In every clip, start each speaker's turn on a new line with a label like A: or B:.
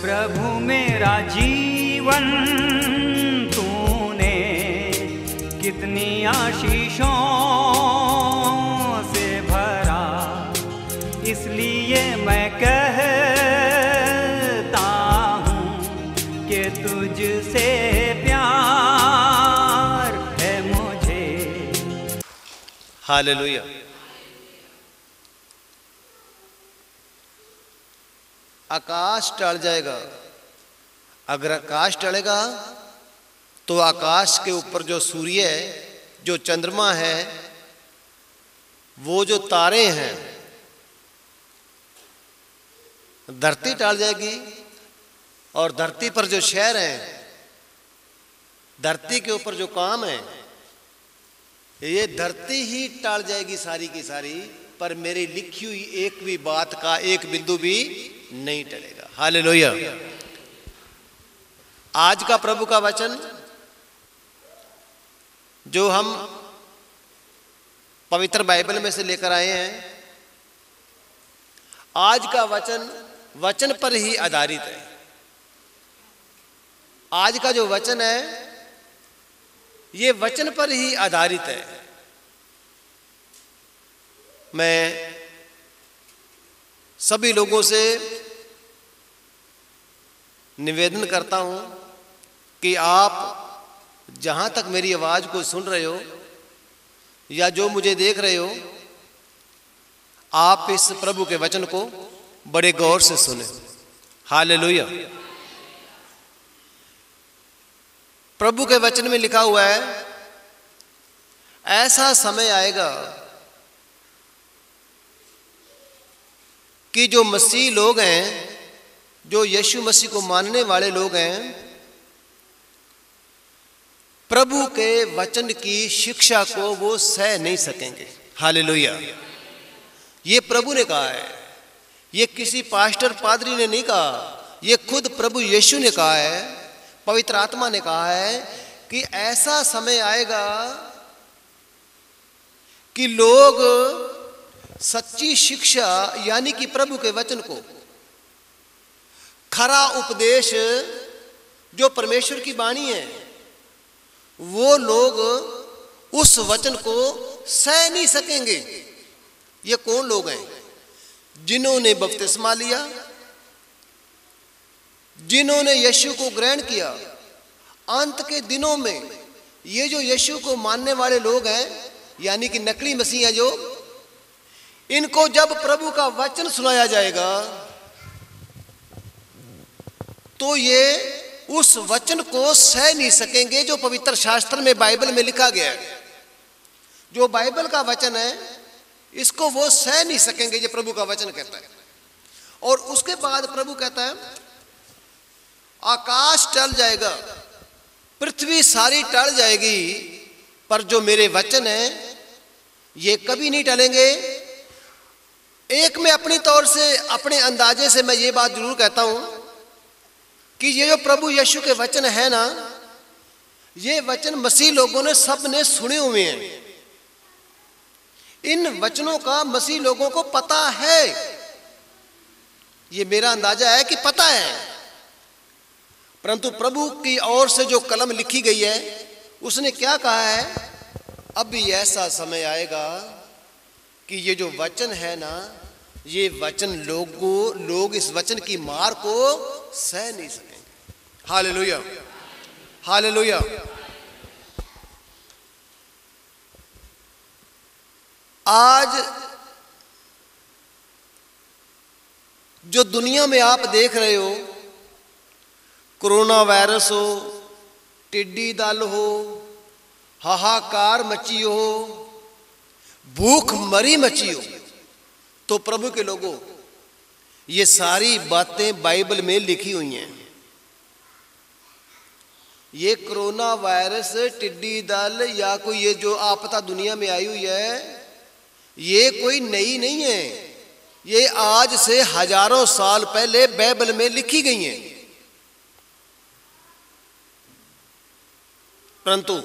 A: प्रभु मेरा जीवन तूने कितनी आशीषों से भरा, इसलिए मैं कहता हूँ कि तुझसे प्यार है मुझे।
B: हालेलुया। आकाश टल जाएगा, अगर आकाश टलेगा तो आकाश के ऊपर जो सूर्य है, जो चंद्रमा है, वो जो तारे हैं, धरती टल जाएगी। और धरती पर जो शहर हैं, धरती के ऊपर जो काम है, ये धरती ही टल जाएगी सारी की सारी, पर मेरी लिखी हुई एक भी बात का एक बिंदु भी नहीं टलेगा। हालेलुया। आज का प्रभु का वचन जो हम पवित्र बाइबल में से लेकर आए हैं, आज का वचन वचन पर ही आधारित है। आज का जो वचन है ये वचन पर ही आधारित है। मैं सभी लोगों से निवेदन करता हूं कि आप जहां तक मेरी आवाज को सुन रहे हो या जो मुझे देख रहे हो, आप इस प्रभु के वचन को बड़े गौर से सुने। हालेलुया। प्रभु के वचन में लिखा हुआ है, ऐसा समय आएगा कि जो मसीह लोग हैं, जो यीशु मसीह को मानने वाले लोग हैं, प्रभु के वचन की शिक्षा को वो सह नहीं सकेंगे। हालेलुया। ये प्रभु ने कहा है, ये किसी पास्टर पादरी ने नहीं कहा, ये खुद प्रभु यीशु ने कहा है, पवित्र आत्मा ने कहा है कि ऐसा समय आएगा कि लोग सच्ची शिक्षा यानी कि प्रभु के वचन को, खरा उपदेश जो परमेश्वर की वाणी है, वो लोग उस वचन को सह नहीं सकेंगे। ये कौन लोग हैं? जिन्होंने बपतिस्मा लिया, जिन्होंने यीशु को ग्रहण किया। अंत के दिनों में ये जो यीशु को मानने वाले लोग हैं, यानी कि नकली मसीह हैं, जो इनको जब प्रभु का वचन सुनाया जाएगा तो ये उस वचन को सह नहीं सकेंगे जो पवित्र शास्त्र में बाइबल में लिखा गया है। जो बाइबल का वचन है इसको वो सह नहीं सकेंगे, ये प्रभु का वचन कहता है। और उसके बाद प्रभु कहता है, आकाश टल जाएगा, पृथ्वी सारी टल जाएगी, पर जो मेरे वचन है ये कभी नहीं टलेंगे। एक मैं अपनी तौर से, अपने अंदाजे से मैं ये बात जरूर कहता हूं कि ये जो प्रभु यीशु के वचन है ना, ये वचन मसीह लोगों ने सब ने सुने हुए हैं। इन वचनों का मसीह लोगों को पता है। ये मेरा अंदाजा है कि पता है, परंतु प्रभु की ओर से जो कलम लिखी गई है उसने क्या कहा है, अभी ऐसा समय आएगा कि ये जो वचन है ना, ये वचन लोग इस वचन की मार को सह नहीं सकेंगे। हालेलुया। हालेलुया। आज जो दुनिया में आप देख रहे हो, कोरोना वायरस हो, टिड्डी दल हो, हाहाकार मची हो, भूख मरी मची हो, तो प्रभु के लोगों, ये सारी बातें बाइबल में लिखी हुई हैं। ये कोरोना वायरस, टिड्डी दल या कोई ये जो आपदा दुनिया में आई हुई है, ये कोई नई नहीं है। ये आज से हजारों साल पहले बाइबल में लिखी गई हैं। परंतु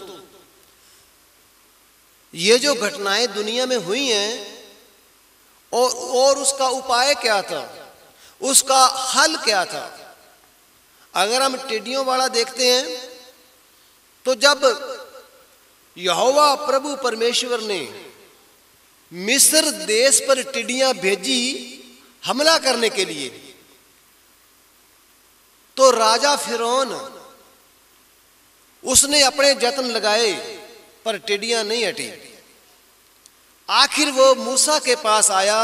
B: ये जो घटनाएं दुनिया में हुई हैं और उसका उपाय क्या था, उसका हल क्या था, अगर हम टिड्डियों वाला देखते हैं तो जब यहोवा प्रभु परमेश्वर ने मिस्र देश पर टिड्डियां भेजी हमला करने के लिए, तो राजा फिरौन उसने अपने जतन लगाए पर टिड्डियां नहीं हटी। आखिर वो मूसा के पास आया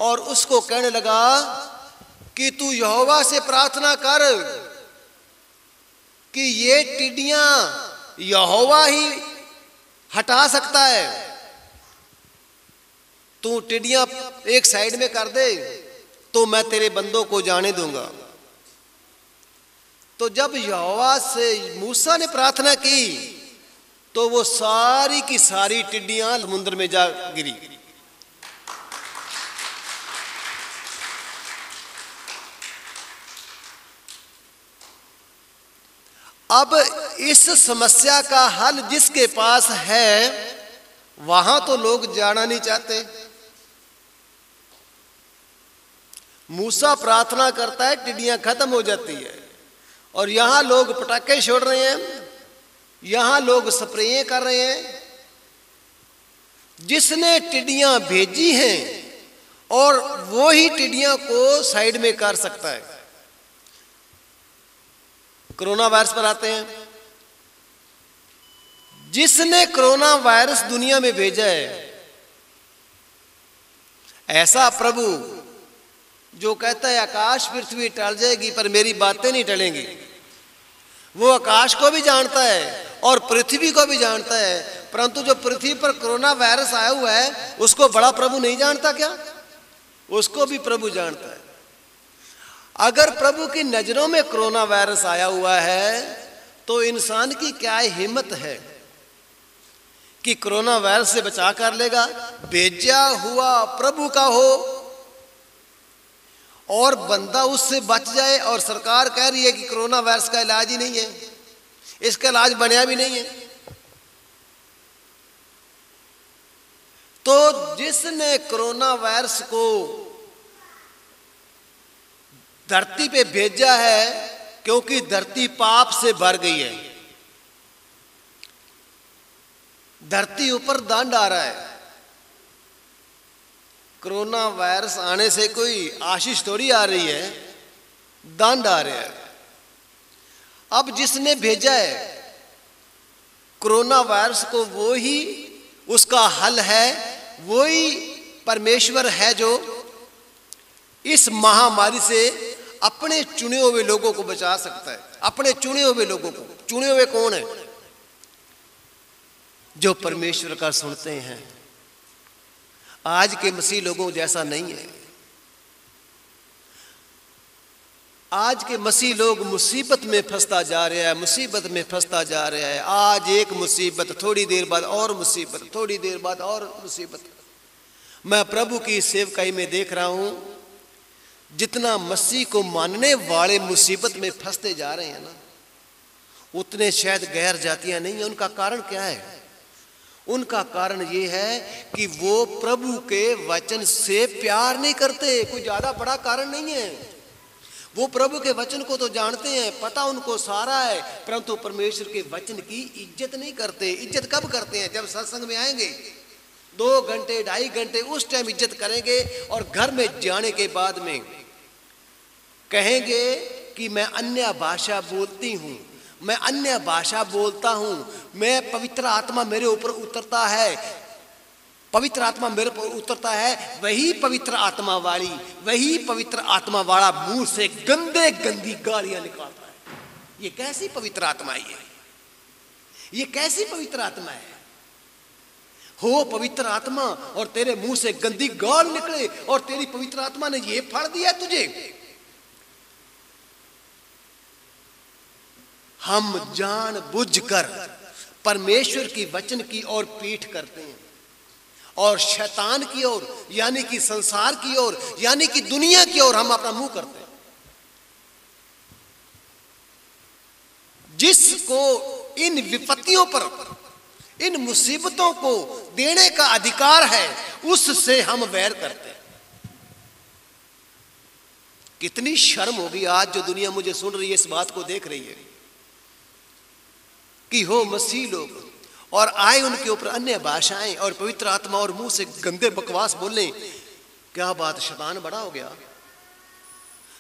B: और उसको कहने लगा कि तू यहोवा से प्रार्थना कर कि ये टिड्डियां यहोवा ही हटा सकता है, तू टिड्डियां एक साइड में कर दे तो मैं तेरे बंदों को जाने दूंगा। तो जब यहोवा से मूसा ने प्रार्थना की तो वो सारी की सारी टिड्डियां समुद्र में जा गिरी। अब इस समस्या का हल जिसके पास है वहां तो लोग जाना नहीं चाहते। मूसा प्रार्थना करता है, टिड्डियां खत्म हो जाती है, और यहां लोग पटाखे छोड़ रहे हैं, यहां लोग स्प्रे कर रहे हैं। जिसने टिड्डियां भेजी हैं और वो ही टिड्डियां को साइड में कर सकता है। कोरोना वायरस पर आते हैं। जिसने कोरोना वायरस दुनिया में भेजा है, ऐसा प्रभु जो कहता है आकाश पृथ्वी टल जाएगी पर मेरी बातें नहीं टलेंगी, वो आकाश को भी जानता है और पृथ्वी को भी जानता है। परंतु जो पृथ्वी पर कोरोना वायरस आया हुआ है उसको बड़ा प्रभु नहीं जानता क्या? उसको भी प्रभु जानता है। अगर प्रभु की नजरों में कोरोना वायरस आया हुआ है तो इंसान की क्या हिम्मत है कि कोरोना वायरस से बचा कर लेगा। भेजा हुआ प्रभु का हो और बंदा उससे बच जाए, और सरकार कह रही है कि कोरोना वायरस का इलाज ही नहीं है, इसका इलाज बनया भी नहीं है। तो जिसने कोरोना वायरस को धरती पे भेजा है, क्योंकि धरती पाप से भर गई है, धरती ऊपर दंड आ रहा है। कोरोना वायरस आने से कोई आशीष थोड़ी आ रही है, दंड आ रहा है। अब जिसने भेजा है कोरोना वायरस को, वो ही उसका हल है, वो ही परमेश्वर है जो इस महामारी से अपने चुने हुए लोगों को बचा सकता है। अपने चुने हुए लोगों को, चुने हुए कौन है? जो परमेश्वर का सुनते हैं। आज के मसीह लोगों जैसा नहीं है। आज के मसीह लोग मुसीबत में फंसता जा रहा है, मुसीबत में फंसता जा रहा है। आज एक मुसीबत, थोड़ी देर बाद और मुसीबत, थोड़ी देर बाद और मुसीबत। मैं प्रभु की सेवकाई में देख रहा हूं, जितना मसीह को मानने वाले मुसीबत में फंसते जा रहे हैं ना, उतने शायद गैर जातियां नहीं है। उनका कारण क्या है? उनका कारण ये है कि वो प्रभु के वचन से प्यार नहीं करते। कोई ज्यादा बड़ा कारण नहीं है। वो प्रभु के वचन को तो जानते हैं, पता उनको सारा है, परंतु परमेश्वर के वचन की इज्जत नहीं करते। इज्जत कब करते हैं? जब सत्संग में आएंगे 2 घंटे 2.5 घंटे, उस टाइम इज्जत करेंगे, और घर में जाने के बाद में कहेंगे कि मैं अन्य भाषा बोलती हूं, मैं अन्य भाषा बोलता हूं, मैं पवित्र आत्मा मेरे ऊपर उतरता है, पवित्र आत्मा मेरे ऊपर उतरता है। वही पवित्र आत्मा वाली, वही पवित्र आत्मा वाला मुंह से गंदे गंदी गालियां निकालता है। ये कैसी पवित्र आत्मा है? ये कैसी पवित्र आत्मा है? हो पवित्र आत्मा और तेरे मुंह से गंदी गाल निकले, और तेरी पवित्र आत्मा ने ये फाड़ दिया तुझे। हम जानबूझकर परमेश्वर की वचन की ओर पीठ करते हैं और शैतान की ओर, यानी कि संसार की ओर, यानी कि दुनिया की ओर हम अपना मुंह करते हैं। जिसको इन विपत्तियों पर, इन मुसीबतों को देने का अधिकार है, उससे हम वैर करते हैं। कितनी शर्म होगी आज जो दुनिया मुझे सुन रही है, इस बात को देख रही है कि हो मसीह लोग और आए उनके ऊपर अन्य भाषाएं और पवित्र आत्मा और मुंह से गंदे बकवास बोले। क्या बात, शैतान बड़ा हो गया,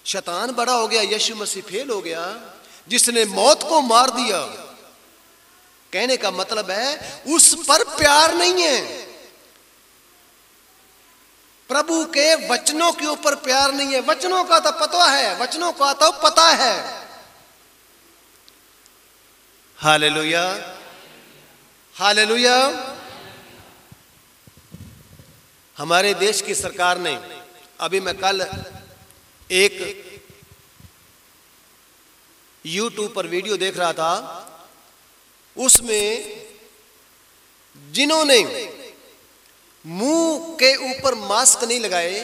B: शैतान बड़ा हो गया, यीशु मसीह फेल हो गया जिसने मौत को मार दिया। कहने का मतलब है उस पर प्यार नहीं है, प्रभु के वचनों के ऊपर प्यार नहीं है। वचनों का तो पता है, वचनों का तो पता है। Hallelujah, hallelujah. हमारे देश की सरकार ने, अभी मैं कल एक YouTube पर वीडियो देख रहा था, उसमें जिन्होंने मुंह के ऊपर मास्क नहीं लगाए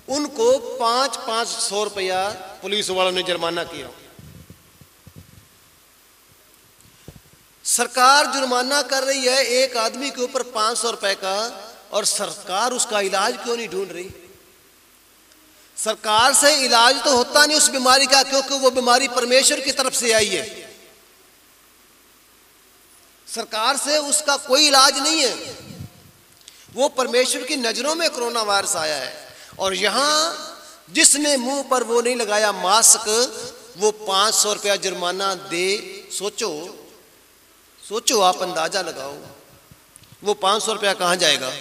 B: उनको 500 रुपया पुलिस वालों ने जुर्माना किया। सरकार जुर्माना कर रही है एक आदमी के ऊपर 500 रुपए का, और सरकार उसका इलाज क्यों नहीं ढूंढ रही? सरकार से इलाज तो होता नहीं उस बीमारी का, क्योंकि वो बीमारी परमेश्वर की तरफ से आई है। सरकार से उसका कोई इलाज नहीं है, वो परमेश्वर की नजरों में कोरोना वायरस आया है। और यहां जिसने मुंह पर वो नहीं लगाया मास्क, वो 500 रुपया जुर्माना दे। सोचो सोचो, आप अंदाजा लगाओ वो 500 रुपया कहां जाएगा?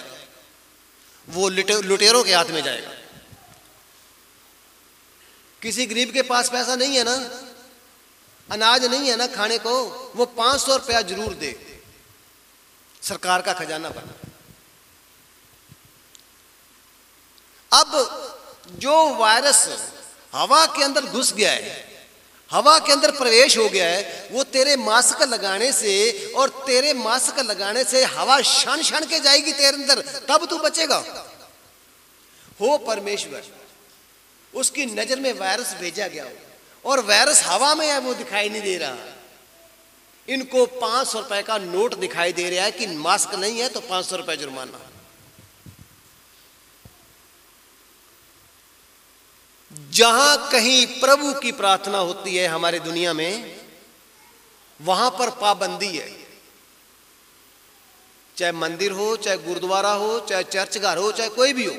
B: वो लुटेरों के हाथ में जाएगा। किसी गरीब के पास पैसा नहीं है ना, अनाज नहीं है ना खाने को, वो 500 रुपया जरूर दे, सरकार का खजाना बना। अब जो वायरस हवा के अंदर घुस गया है, हवा के अंदर प्रवेश हो गया है, वो तेरे मास्क लगाने से और तेरे मास्क लगाने से हवा क्षण क्षण के जाएगी तेरे अंदर, तब तू बचेगा। हो परमेश्वर, उसकी नजर में वायरस भेजा गया हो और वायरस हवा में है, वो दिखाई नहीं दे रहा। इनको 500 रुपए का नोट दिखाई दे रहा है कि मास्क नहीं है तो 500 रुपए जुर्माना। जहां कहीं प्रभु की प्रार्थना होती है हमारे दुनिया में, वहां पर पाबंदी है। चाहे मंदिर हो, चाहे गुरुद्वारा हो, चाहे चर्च घर हो, चाहे कोई भी हो,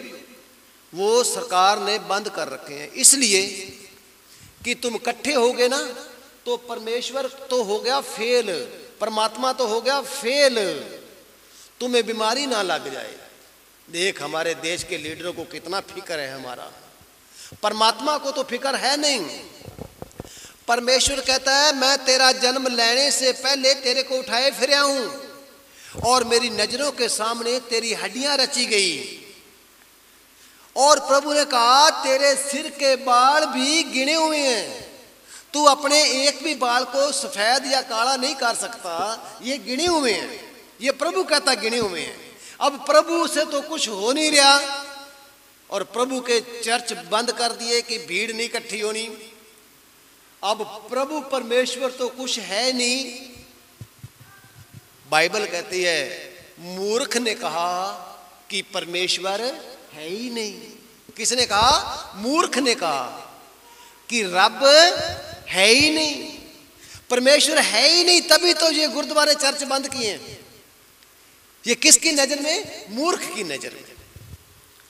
B: वो सरकार ने बंद कर रखे हैं। इसलिए कि तुम इकट्ठे होगे ना तो परमेश्वर तो हो गया फेल, परमात्मा तो हो गया फेल, तुम्हें बीमारी ना लग जाए। देख हमारे देश के लीडरों को कितना फिक्र है हमारा, परमात्मा को तो फिक्र है नहीं। परमेश्वर कहता है मैं तेरा जन्म लेने से पहले तेरे को उठाए फिर हूं और मेरी नजरों के सामने तेरी हड्डियां रची गई। और प्रभु ने कहा तेरे सिर के बाल भी गिने हुए हैं, तू अपने एक भी बाल को सफेद या काला नहीं कर सकता, ये गिने हुए हैं। ये प्रभु कहता गिने हुए हैं। अब प्रभु से तो कुछ हो नहीं रहा और प्रभु के चर्च बंद कर दिए कि भीड़ नहीं इकट्ठी होनी। अब प्रभु परमेश्वर तो कुछ है नहीं। बाइबल कहती है मूर्ख ने कहा कि परमेश्वर है ही नहीं। किसने कहा? मूर्ख ने कहा कि रब है ही नहीं, परमेश्वर है ही नहीं, तभी तो ये गुरुद्वारे चर्च बंद किए हैं। ये किसकी नजर में? मूर्ख की नजर में।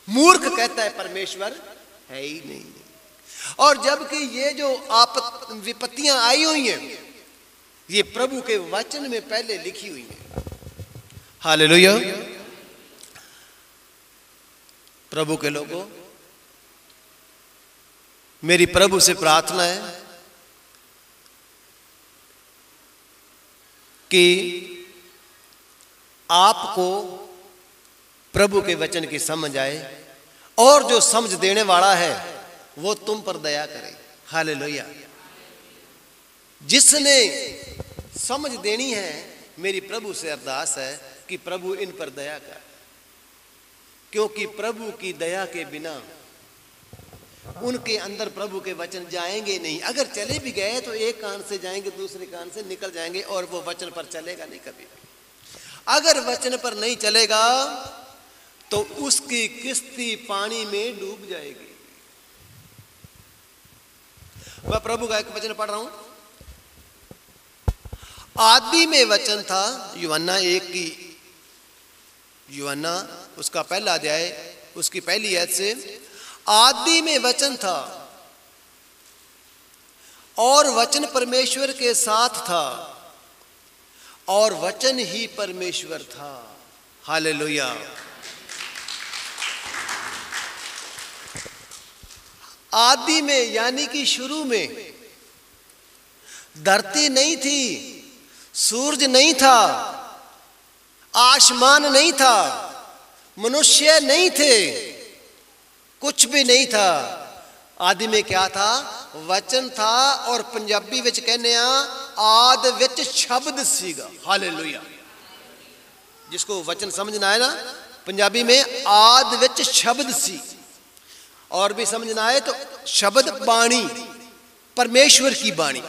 B: मूर्ख कहता है परमेश्वर है ही नहीं। और जबकि ये जो विपत्तियां आई हुई हैं, ये प्रभु के वचन में पहले लिखी हुई है। हालेलुया। प्रभु के लोगों, मेरी प्रभु से प्रार्थना है कि आपको प्रभु के वचन की समझ आए और जो समझ देने वाला है वो तुम पर दया करे। हालेलुया। जिसने समझ देनी है, मेरी प्रभु से अरदास है कि प्रभु इन पर दया कर, क्योंकि प्रभु की दया के बिना उनके अंदर प्रभु के वचन जाएंगे नहीं। अगर चले भी गए तो एक कान से जाएंगे, दूसरे कान से निकल जाएंगे और वो वचन पर चलेगा नहीं कभी भी। अगर वचन पर नहीं चलेगा तो उसकी किश्ती पानी में डूब जाएगी। मैं प्रभु का एक वचन पढ़ रहा हूं। आदि में वचन था, यूहन्ना 1 की, यूहन्ना उसका पहला अध्याय उसकी पहली आयत से, आदि में वचन था और वचन परमेश्वर के साथ था और वचन ही परमेश्वर था। हालेलुया। आदि में यानी कि शुरू में धरती नहीं थी, सूरज नहीं था, आसमान नहीं था, मनुष्य नहीं थे, कुछ भी नहीं था। आदि में क्या था? वचन था। और पंजाबी विच कहने आद विच शब्द सीगा। हालेलुया। जिसको वचन समझना है ना, पंजाबी में आद विच शब्द सी, और भी समझना है तो शब्द बाणी, परमेश्वर की बाणी।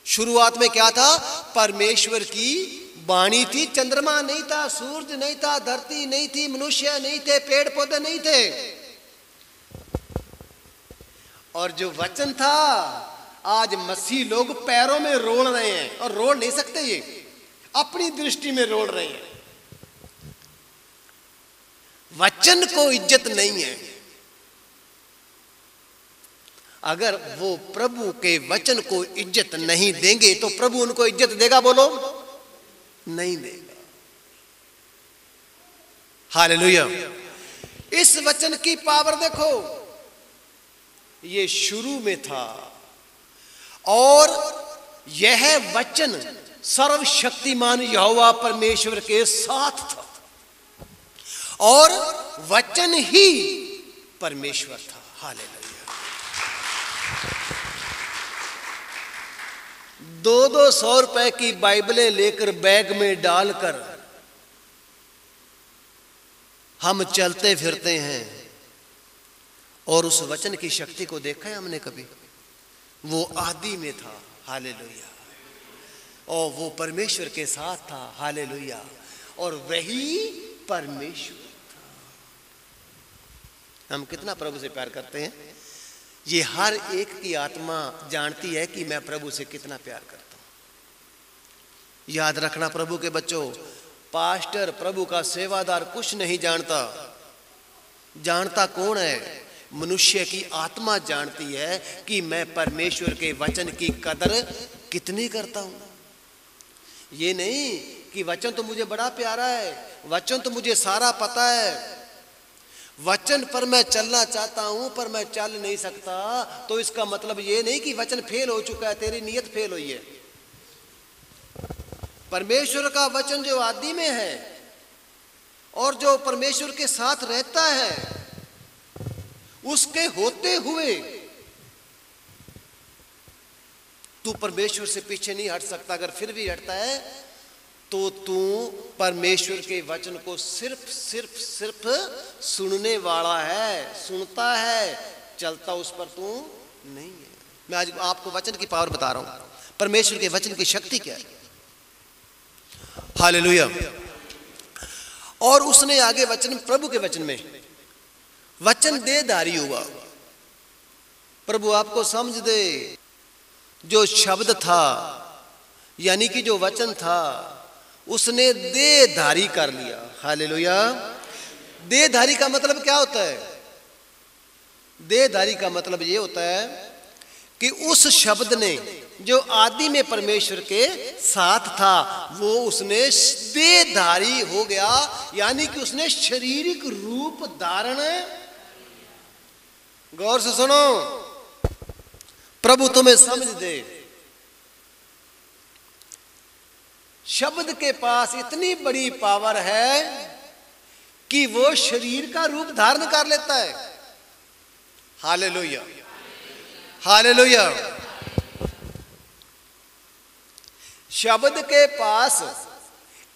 B: शुरुआत में क्या था? परमेश्वर की बाणी थी। चंद्रमा नहीं था, सूरज नहीं था, धरती नहीं थी, मनुष्य नहीं थे, पेड़ पौधे नहीं थे। और जो वचन था, आज मसीह लोग पैरों में रोल रहे हैं, और रोल नहीं सकते, ये अपनी दृष्टि में रोल रहे हैं। वचन को इज्जत नहीं है। अगर वो प्रभु के वचन को इज्जत नहीं देंगे तो प्रभु उनको इज्जत देगा? बोलो, नहीं देगा। हालेलुया। इस वचन की पावर देखो, ये शुरू में था और यह वचन सर्वशक्तिमान यहोवा परमेश्वर के साथ था और वचन ही परमेश्वर था। हालेलुया। 200 रुपए की बाइबलें लेकर बैग में डालकर हम चलते फिरते हैं, और उस वचन की शक्ति को देखा है हमने कभी? वो आदि में था। हालेलुया। और वो परमेश्वर के साथ था। हालेलुया। और वही परमेश्वर था। हम कितना प्रभु से प्यार करते हैं, ये हर एक की आत्मा जानती है कि मैं प्रभु से कितना प्यार करता हूं। याद रखना प्रभु के बच्चों, पास्टर, प्रभु का सेवादार कुछ नहीं जानता। जानता कौन है? मनुष्य की आत्मा जानती है कि मैं परमेश्वर के वचन की कदर कितनी करता हूं। ये नहीं कि वचन तो मुझे बड़ा प्यारा है, वचन तो मुझे सारा पता है, वचन पर मैं चलना चाहता हूं पर मैं चल नहीं सकता, तो इसका मतलब ये नहीं कि वचन फेल हो चुका है, तेरी नीयत फेल हुई है। परमेश्वर का वचन जो आदि में है और जो परमेश्वर के साथ रहता है, उसके होते हुए तू परमेश्वर से पीछे नहीं हट सकता। अगर फिर भी हटता है तो तू परमेश्वर के वचन को सिर्फ सुनने वाला है, सुनता है, चलता उस पर तू नहीं है। मैं आज आपको वचन की पावर बता रहा हूं, परमेश्वर के वचन की शक्ति क्या है। हालेलुया। और उसने आगे वचन, प्रभु के वचन में वचन देहधारी हुआ। प्रभु आपको समझ दे, जो शब्द था यानी कि जो वचन था उसने देहधारी कर लिया। हालेलुया। देहधारी का मतलब क्या होता है? देहधारी का मतलब ये होता है कि उस शब्द ने जो आदि में परमेश्वर के साथ था, वो उसने देहधारी हो गया, यानी कि उसने शारीरिक रूप धारण। गौर से सुनो, प्रभु तुम्हें समझ दे। शब्द के पास इतनी बड़ी पावर है कि वो शरीर का रूप धारण कर लेता है। Hallelujah, hallelujah. शब्द के पास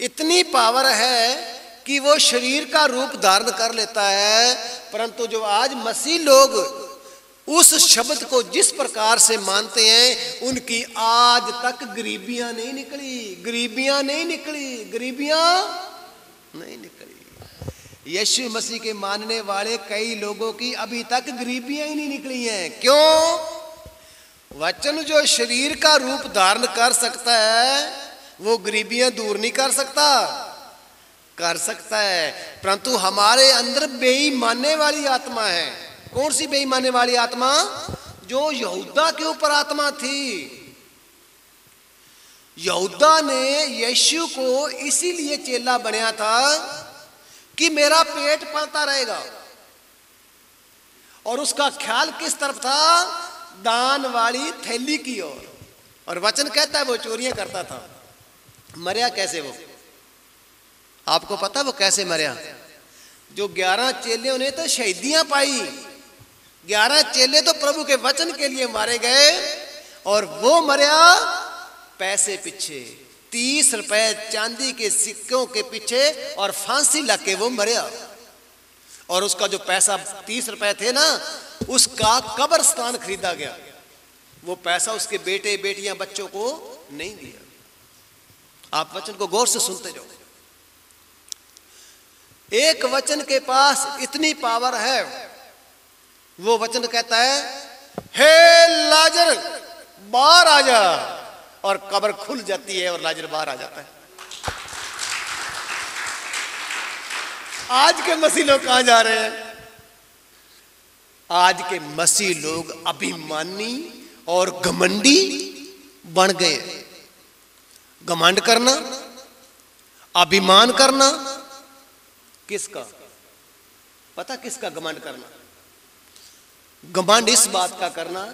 B: इतनी पावर है कि वो शरीर का रूप धारण कर लेता है। परंतु जो आज मसीह लोग उस शब्द को जिस प्रकार से मानते हैं, उनकी आज तक गरीबियां नहीं निकली, गरीबियां नहीं निकली, गरीबियां नहीं निकली। यीशु मसीह के मानने वाले कई लोगों की अभी तक गरीबियां ही नहीं निकली हैं। क्यों? वचन जो शरीर का रूप धारण कर सकता है वो गरीबियां दूर नहीं कर सकता, कर सकता है, परंतु हमारे अंदर बेईमाने वाली आत्मा है। कौन सी बेईमाने वाली आत्मा? जो यहूदा के ऊपर आत्मा थी। यहूदा ने यीशु को इसीलिए चेला बनाया था कि मेरा पेट पलता रहेगा, और उसका ख्याल किस तरफ था? दान वाली थैली की ओर। और वचन कहता है वो चोरियां करता था। मरया कैसे वो? आपको पता वो कैसे मरया? जो 11 चेले ने तो शहीदियां पाई, 11 चेले तो प्रभु के वचन के लिए मारे गए, और वो मरया पैसे पीछे, 30 रुपए चांदी के सिक्कों के पीछे, और फांसी लग के वो मरया। और उसका जो पैसा 30 रुपए थे ना, उसका कब्रस्तान खरीदा गया। वो पैसा उसके बेटे बेटियां बच्चों को नहीं दिया। आप वचन को गौर से सुनते जाओ। एक वचन के पास इतनी पावर है, वो वचन कहता है हे लाजर बाहर आ जा, और कब्र खुल जाती है और लाजर बाहर आ जाता है। आज के मसीह लोग कहां जा रहे हैं? आज के मसीह लोग अभिमानी और घमंडी बन गए। घमंड करना, अभिमान करना, किसका पता? किसका घमंड करना? घमंड इस बात का करना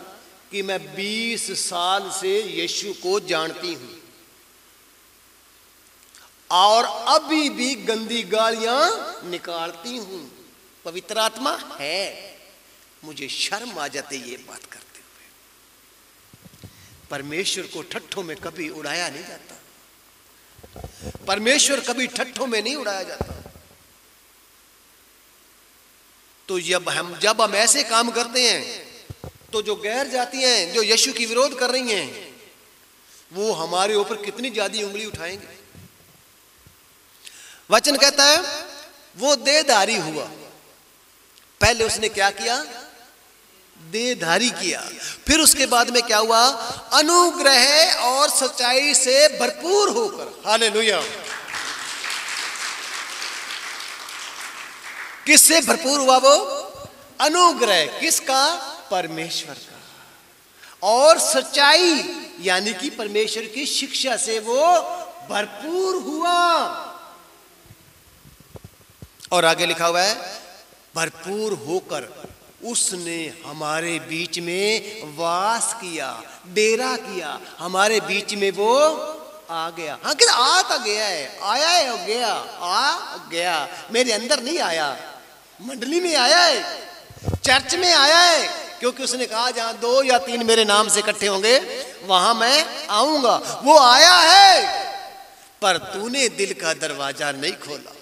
B: कि मैं 20 साल से यीशु को जानती हूं और अभी भी गंदी गालियां निकालती हूं। पवित्र आत्मा है, मुझे शर्म आ जाती ये बात करते हुए। परमेश्वर को ठट्ठों में कभी उड़ाया नहीं जाता। परमेश्वर कभी ठट्ठों में नहीं उड़ाया जाता। तो जब हम ऐसे काम करते हैं तो जो गैर जाती हैं, जो यीशु की विरोध कर रही हैं, वो हमारे ऊपर कितनी ज्यादा उंगली उठाएंगे। वचन कहता है वो देहधारी हुआ। पहले उसने क्या किया? देहधारी किया। फिर उसके बाद में क्या हुआ? अनुग्रह और सच्चाई से भरपूर होकर। हालेलुया। किससे भरपूर हुआ वो? अनुग्रह। किसका? परमेश्वर का। और सच्चाई यानी कि परमेश्वर की शिक्षा से वो भरपूर हुआ। और आगे लिखा हुआ है भरपूर होकर उसने हमारे बीच में वास किया, डेरा किया। हमारे बीच में वो आ गया। हाँ, कि आता गया है, आया है और गया, आ गया। मेरे अंदर नहीं आया, मंडली में आया है, चर्च में आया है, क्योंकि उसने कहा जहां 2 या 3 मेरे नाम से इकट्ठे होंगे वहां मैं आऊंगा। वो आया है, पर तूने दिल का दरवाजा नहीं खोला।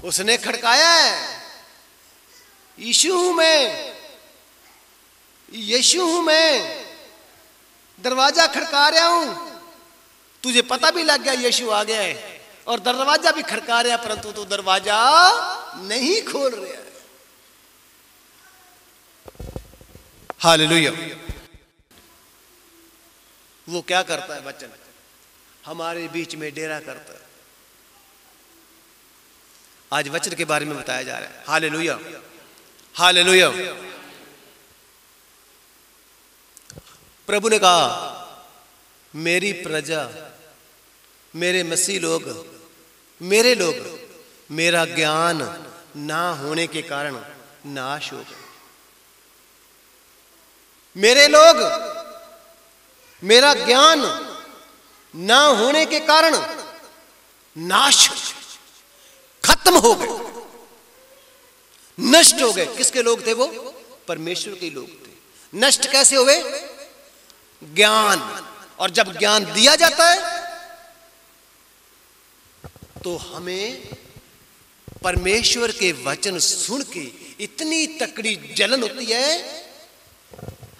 B: उसने खड़काया है, यीशु हूं मैं, यीशु हूं मैं, दरवाजा खड़का रहा हूं। तुझे पता भी लग गया यीशु आ गया है, और दरवाजा भी खड़का रहा, परंतु तू दरवाजा नहीं खोल रहा है। हालेलुया। वो क्या करता है? वचन हमारे बीच में डेरा करता है। आज वचन के बारे में बताया जा रहा है। Hallelujah, hallelujah. प्रभु ने कहा मेरी प्रजा, मेरे मसीह लोग, मेरे लोग मेरा ज्ञान ना होने के कारण नाश हो गए। मेरे लोग मेरा ज्ञान ना होने के कारण नाश, खत्म हो गए, नष्ट हो गए। किसके लोग थे वो? परमेश्वर के लोग थे। नष्ट कैसे हुए? ज्ञान। और जब ज्ञान दिया जाता है तो हमें परमेश्वर के वचन सुन के इतनी तकड़ी जलन होती है,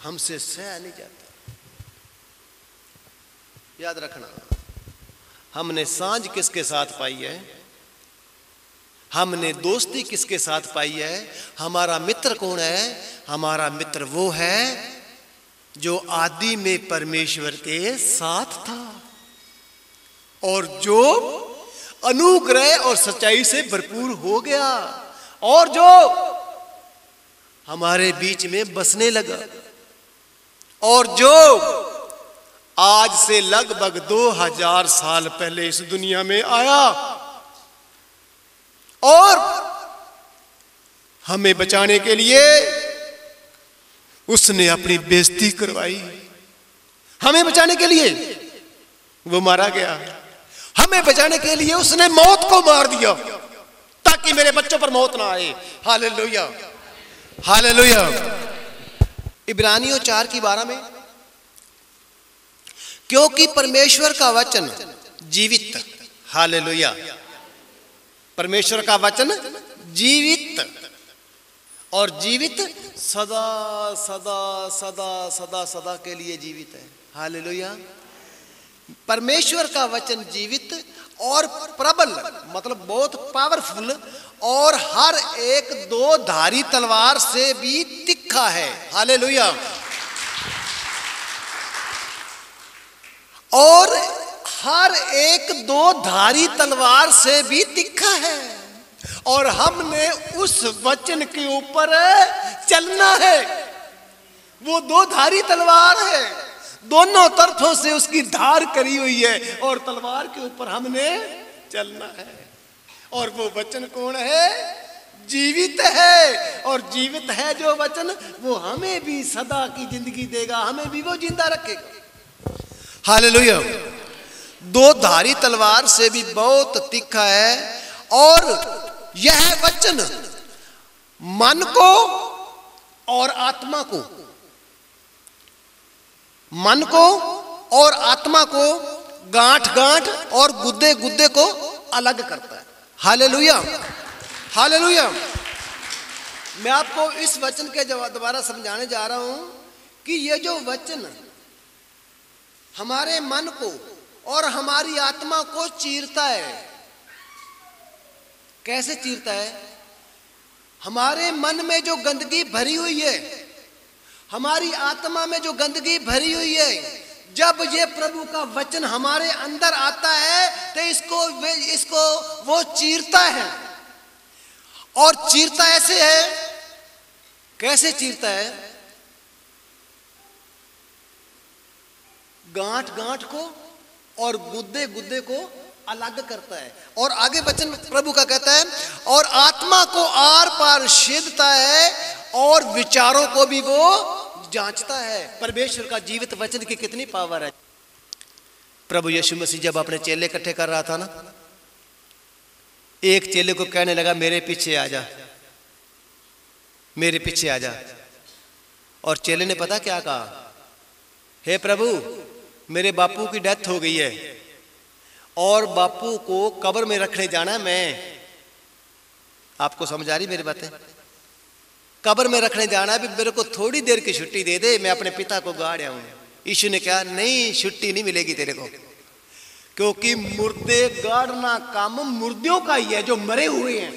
B: हमसे सह नहीं जाता। याद रखना, हमने सांझ किसके साथ पाई है? हमने दोस्ती किसके साथ पाई है? हमारा मित्र कौन है? हमारा मित्र वो है जो आदि में परमेश्वर के साथ था और जो अनुग्रह और सच्चाई से भरपूर हो गया और जो हमारे बीच में बसने लगा और जो आज से लगभग 2000 साल पहले इस दुनिया में आया और हमें बचाने के लिए उसने अपनी बेइज्जती करवाई। हमें बचाने के लिए वो मारा गया। हमें बचाने के लिए उसने मौत को मार दिया ताकि मेरे बच्चों पर मौत ना आए। हालेलुया, हालेलुया। इब्रानियों 4:12 में, क्योंकि परमेश्वर का वचन जीवित, हालेलुया, परमेश्वर का वचन जीवित और जीवित सदा सदा सदा सदा सदा के लिए जीवित है। हालेलुया। परमेश्वर का वचन जीवित और प्रबल, मतलब बहुत पावरफुल, और हर एक 2 धारी तलवार से भी तिखा है। हालेलुया। और हर एक 2 धारी तलवार से भी तिखा है और हमने उस वचन के ऊपर चलना है। वो 2 धारी तलवार है, दोनों तरफों से उसकी धार करी हुई है और तलवार के ऊपर हमने चलना है। और वो वचन कौन है? जीवित है। और जीवित है जो वचन, वो हमें भी सदा की जिंदगी देगा, हमें भी वो जिंदा रखेगा। हालेलुया। 2 धारी तलवार से भी बहुत तीखा है और यह वचन मन को और आत्मा को, मन को और आत्मा को, गांठ गांठ और गुद्दे गुद्दे को अलग करता है। Hallelujah, hallelujah. मैं आपको इस वचन के दोबारा समझाने जा रहा हूं कि ये जो वचन हमारे मन को और हमारी आत्मा को चीरता है। कैसे चीरता है? हमारे मन में जो गंदगी भरी हुई है, हमारी आत्मा में जो गंदगी भरी हुई है, जब ये प्रभु का वचन हमारे अंदर आता है तो इसको वो चीरता है। और चीरता ऐसे है, कैसे चीरता है? गांठ गांठ को और गुद्दे गुद्दे को अलग करता है। और आगे वचन प्रभु का कहता है, और आत्मा को आर पार छेदता है और विचारों को भी वो जांचता है। परमेश्वर का जीवित वचन की कितनी पावर है। प्रभु यीशु मसीह जब अपने चेले इकट्ठे कर रहा था ना, एक चेले को कहने लगा, मेरे पीछे आ जा, मेरे पीछे आ जा। और चेले ने पता क्या कहा? हे प्रभु, मेरे बापू की डेथ हो गई है और बापू को कब्र में रखने जाना है। मैं, आपको समझ आ रही मेरी बातें? कब्र में रखने जाना है, मेरे को थोड़ी देर की छुट्टी दे दे, मैं अपने पिता को गाड़ आऊं। यीशु ने कहा, नहीं, छुट्टी नहीं मिलेगी तेरे को, क्योंकि मुर्दे गाड़ना काम मुर्दों का ही है जो मरे हुए हैं।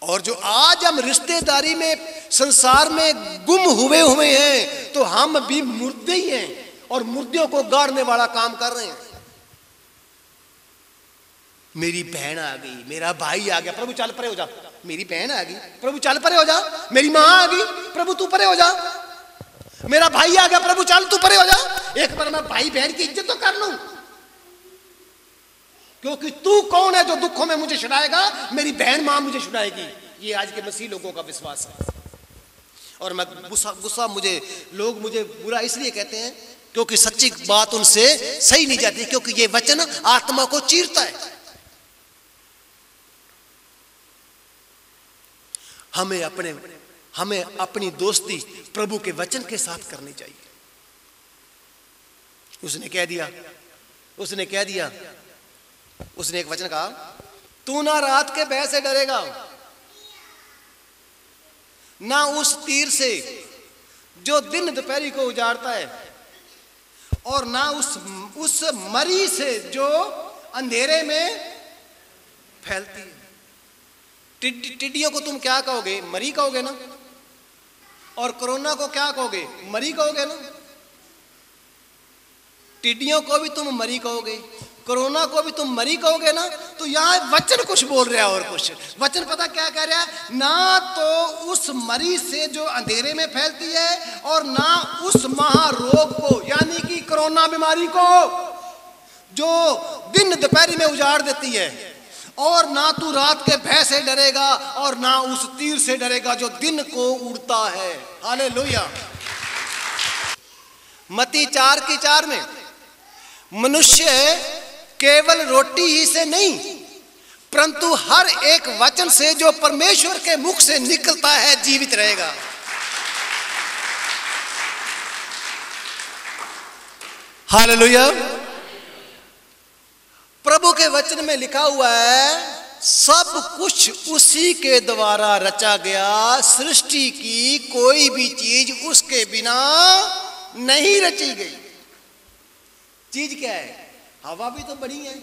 B: और जो आज हम रिश्तेदारी में संसार में गुम हुए हैं, तो हम भी मुर्दे ही हैं और मुर्दों को गाड़ने वाला काम कर रहे हैं। मेरी बहन आ गई, मेरा भाई आ गया, प्रभु चल परे हो जा। मेरी बहन आ गई, प्रभु चल परे हो जा। मेरी माँ आ गई, प्रभु तू परे हो जा। मेरा भाई आ गया, प्रभु चल तू परे हो जा। एक बार मैं भाई बहन की इज्जत तो कर लूं, क्योंकि तू कौन है जो दुखों में मुझे छुड़ाएगा? मेरी बहन मां मुझे छुड़ाएगी। ये आज के मसीह लोगों का विश्वास है। और मैं गुस्सा लोग मुझे बुरा इसलिए कहते हैं क्योंकि सच्ची बात उनसे सही नहीं जाती, क्योंकि ये वचन आत्मा को चीरता है। हमें अपनी दोस्ती प्रभु के वचन के साथ करनी चाहिए। उसने कह दिया, उसने एक वचन कहा, तू ना रात के भय से डरेगा, ना उस तीर से जो दिन दोपहरी को उजाड़ता है, और ना उस मरी से जो अंधेरे में फैलती है। टिड्डियों को तुम क्या कहोगे? मरी कहोगे ना। और कोरोना को क्या कहोगे? मरी कहोगे ना। टिड्डियों को भी तुम मरी कहोगे, कोरोना को भी तुम मरी कहोगे ना। तो यहाँ वचन कुछ बोल रहा है और कुछ। वचन पता क्या कह रहा है? ना तो उस मरी से जो अंधेरे में फैलती है और ना उस महारोग को यानी कि कोरोना बीमारी को जो दिन दोपहरी में उजाड़ देती है, और ना तू रात के भय से डरेगा और ना उस तीर से डरेगा जो दिन को उड़ता है। हालेलुया। मत्ती 4:4 में मनुष्य केवल रोटी ही से नहीं परंतु हर एक वचन से जो परमेश्वर के मुख से निकलता है जीवित रहेगा। हालेलुया। प्रभु के वचन में लिखा हुआ है सब कुछ उसी के द्वारा रचा गया, सृष्टि की कोई भी चीज उसके बिना नहीं रची गई। चीज क्या है? हवा भी तो बनी है,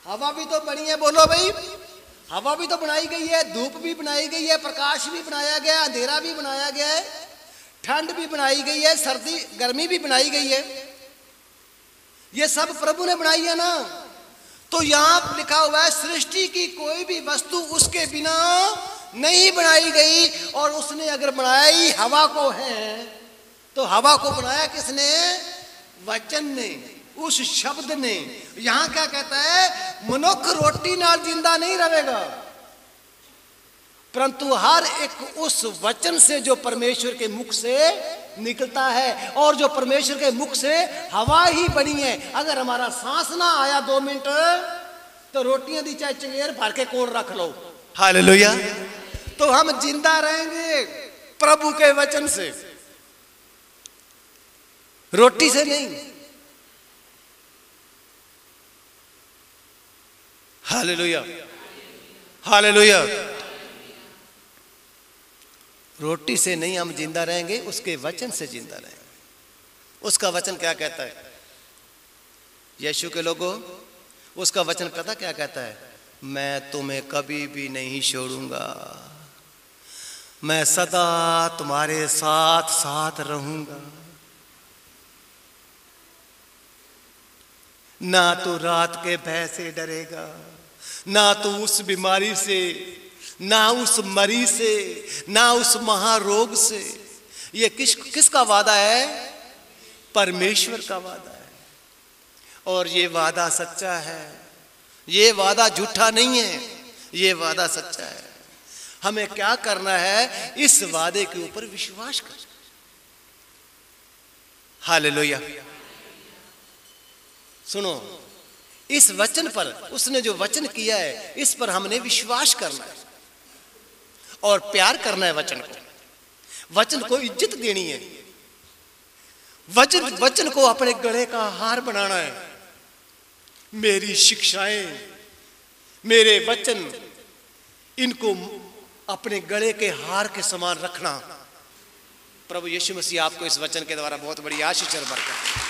B: हवा भी तो बनी है। बोलो भाई, हवा भी तो बनाई गई है, धूप भी बनाई गई है, प्रकाश भी बनाया गया, अंधेरा भी बनाया गया है, ठंड भी बनाई गई है, सर्दी गर्मी भी बनाई गई है। ये सब प्रभु ने बनाई है ना। तो यहां लिखा हुआ है सृष्टि की कोई भी वस्तु उसके बिना नहीं बनाई गई। और उसने अगर बनाई हवा को है तो हवा को बनाया किसने? वचन ने, उस शब्द ने। यहां क्या कहता है? मनुष्य रोटी नाल जिंदा नहीं रहेगा परंतु हर एक उस वचन से जो परमेश्वर के मुख से निकलता है। और जो परमेश्वर के मुख से हवा ही बनी है। अगर हमारा सांस ना आया 2 मिनट तो रोटियां दी चाहे चंगेर भर के कोण रख लो। हालेलुया। तो हम जिंदा रहेंगे प्रभु के वचन से, रोटी से नहीं। Hallelujah, hallelujah. रोटी से नहीं हम जिंदा रहेंगे, उसके वचन से जिंदा रहेंगे। उसका वचन क्या कहता है? यीशु के लोगों, उसका वचन पता क्या कहता है? मैं तुम्हें कभी भी नहीं छोड़ूंगा, मैं सदा तुम्हारे साथ साथ रहूंगा। ना तो रात के भय से डरेगा, ना तो उस बीमारी से, ना उस मरी से, ना उस महारोग से। ये किसका वादा है? परमेश्वर का वादा है। और ये वादा सच्चा है, ये वादा झूठा नहीं है, ये वादा सच्चा है। हमें क्या करना है? इस वादे के ऊपर विश्वास करना। हालेलुया। सुनो, इस वचन पर, उसने जो वचन किया है इस पर हमने विश्वास करना है और प्यार करना है। वचन को इज्जत देनी है। वचन को अपने गले का हार बनाना है। मेरी शिक्षाएं, मेरे वचन, इनको अपने गले के हार के समान रखना। प्रभु यीशु मसीह आपको इस वचन के द्वारा बहुत बड़ी आशीष और बरकत